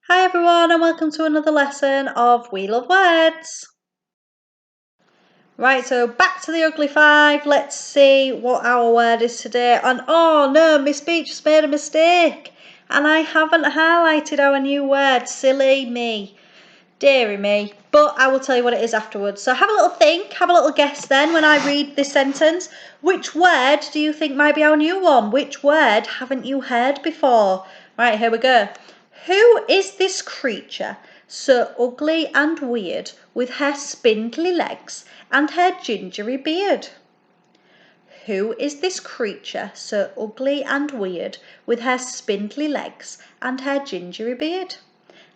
Hi everyone and welcome to another lesson of We Love Words. Right, so back to the ugly five. Let's see what our word is today. And oh no, Miss Beach has made a mistake. And I haven't highlighted our new word. Silly me. Deary me. But I will tell you what it is afterwards. So have a little think, have a little guess then when I read this sentence. Which word do you think might be our new one? Which word haven't you heard before? Right, here we go. Who is this creature so ugly and weird with her spindly legs and her gingery beard? Who is this creature so ugly and weird with her spindly legs and her gingery beard?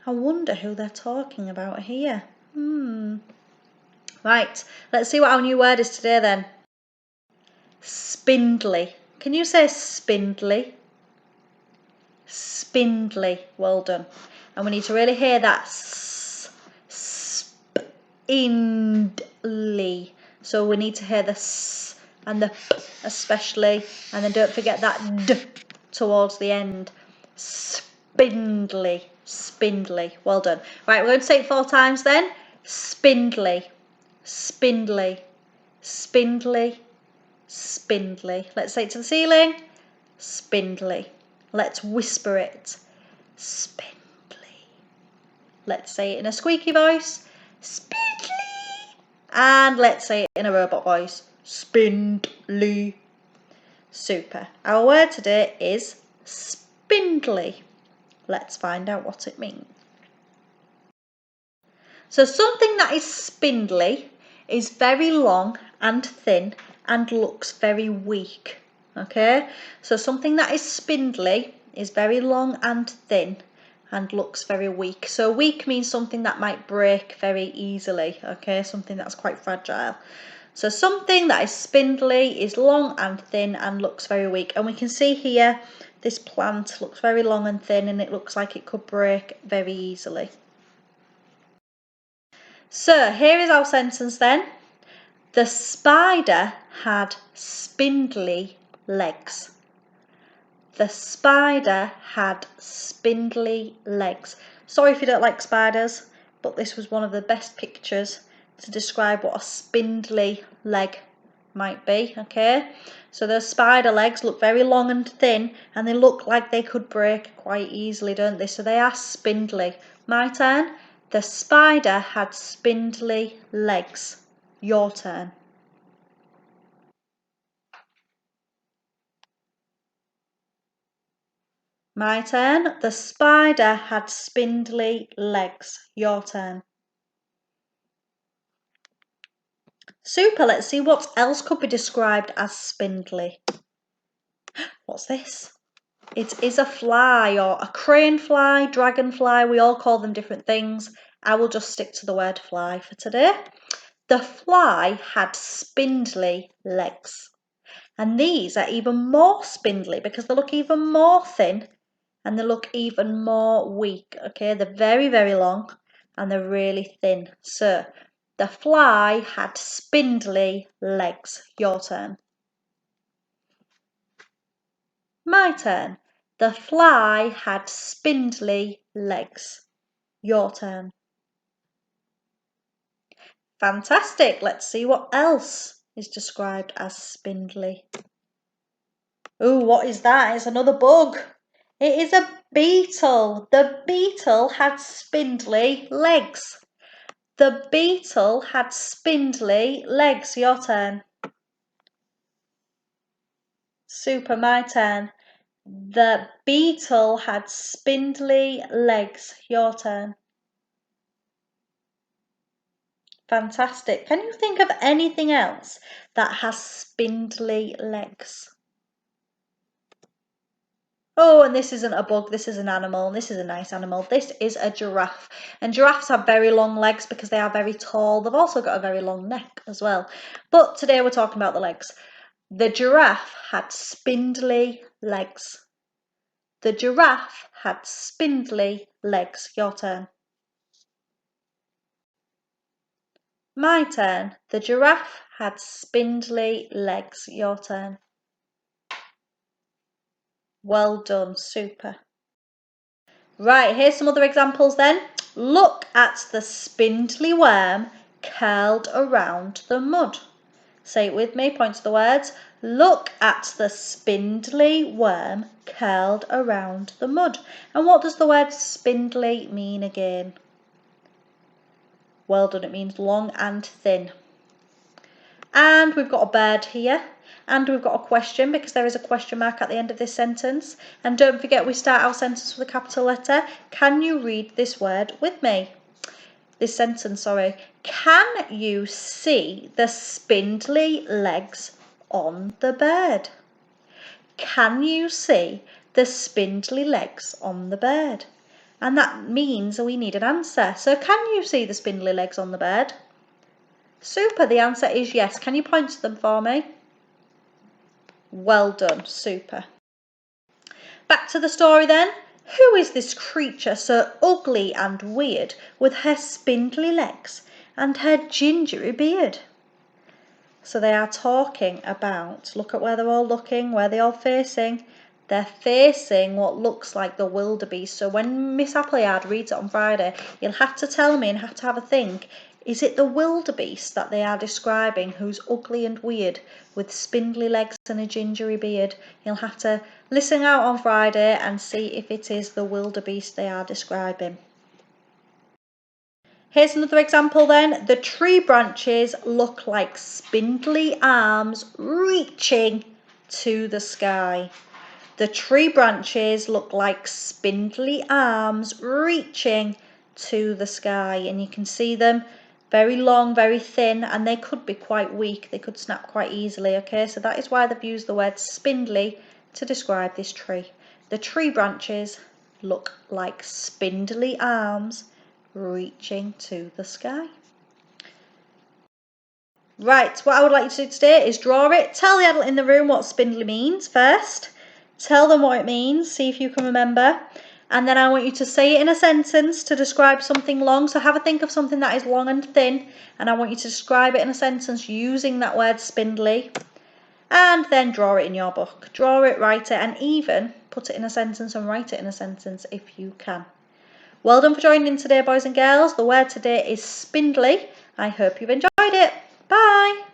I wonder who they're talking about here. Right, let's see what our new word is today then. Spindly. Can you say spindly? Spindly. Well done. And we need to really hear that spindly. So we need to hear the s and the p especially. And then don't forget that d towards the end. Spindly. Spindly. Well done. Right, we're going to say it 4 times then. Spindly. Spindly. Spindly. Spindly. Let's say it to the ceiling. Spindly. Let's whisper it. Spindly. Let's say it in a squeaky voice. Spindly. And let's say it in a robot voice. Spindly. Super. Our word today is spindly. Let's find out what it means. So something that is spindly is very long and thin and looks very weak. Okay, so something that is spindly is very long and thin and looks very weak. So weak means something that might break very easily. Okay, something that's quite fragile. So something that is spindly is long and thin and looks very weak. And we can see here this plant looks very long and thin and it looks like it could break very easily. So here is our sentence then. The spider had spindly legs. The spider had spindly legs. Sorry if you don't like spiders, but this was one of the best pictures to describe what a spindly leg might be, okay? So those spider legs look very long and thin and they look like they could break quite easily, don't they? So they are spindly. My turn. The spider had spindly legs. Your turn. My turn. The spider had spindly legs. Your turn. Super. Let's see what else could be described as spindly. What's this? It is a fly or a crane fly, dragonfly. We all call them different things. I will just stick to the word fly for today. The fly had spindly legs. And these are even more spindly because they look even more thin and they look even more weak. Okay, they're very, very long and they're really thin. So the fly had spindly legs. Your turn. My turn. The fly had spindly legs. Your turn. Fantastic. Let's see what else is described as spindly. Ooh, what is that? It's another bug. It is a beetle. The beetle had spindly legs. The beetle had spindly legs. Your turn. Super, my turn. The beetle had spindly legs. Your turn. Fantastic. Can you think of anything else that has spindly legs? Oh, and this isn't a bug, this is an animal, and this is a nice animal. This is a giraffe. And giraffes have very long legs because they are very tall. They've also got a very long neck as well. But today we're talking about the legs. The giraffe had spindly legs. The giraffe had spindly legs. Your turn. My turn. The giraffe had spindly legs. Your turn. Well done, super. Right, here's some other examples then. Look at the spindly worm curled around the mud. Say it with me, point to the words. Look at the spindly worm curled around the mud. And what does the word spindly mean again? Well done, it means long and thin. And we've got a bird here. And we've got a question because there is a question mark at the end of this sentence. And don't forget we start our sentence with a capital letter. Can you read this word with me? This sentence, sorry. Can you see the spindly legs on the bird? Can you see the spindly legs on the bird? And that means we need an answer. So can you see the spindly legs on the bird? Super, the answer is yes. Can you point to them for me? Well done, super. Back to the story then. Who is this creature so ugly and weird with her spindly legs and her gingery beard? So they are talking about, look at where they're all looking, where they're all facing. They're facing what looks like the wildebeest. So when Miss Appleyard reads it on Friday, you'll have to tell me and have to have a think. Is it the wildebeest that they are describing who's ugly and weird with spindly legs and a gingery beard? You'll have to listen out on Friday and see if it is the wildebeest they are describing. Here's another example then. The tree branches look like spindly arms reaching to the sky. The tree branches look like spindly arms reaching to the sky, and you can see them very long, very thin, and they could be quite weak. They could snap quite easily, okay? So that is why they've used the word spindly to describe this tree. The tree branches look like spindly arms reaching to the sky. Right, what I would like you to do today is draw it. Tell the adult in the room what spindly means first. Tell them what it means, see if you can remember. And then I want you to say it in a sentence to describe something long. So have a think of something that is long and thin. And I want you to describe it in a sentence using that word spindly. And then draw it in your book. Draw it, write it, and even put it in a sentence and write it in a sentence if you can. Well done for joining in today, boys and girls. The word today is spindly. I hope you've enjoyed it. Bye.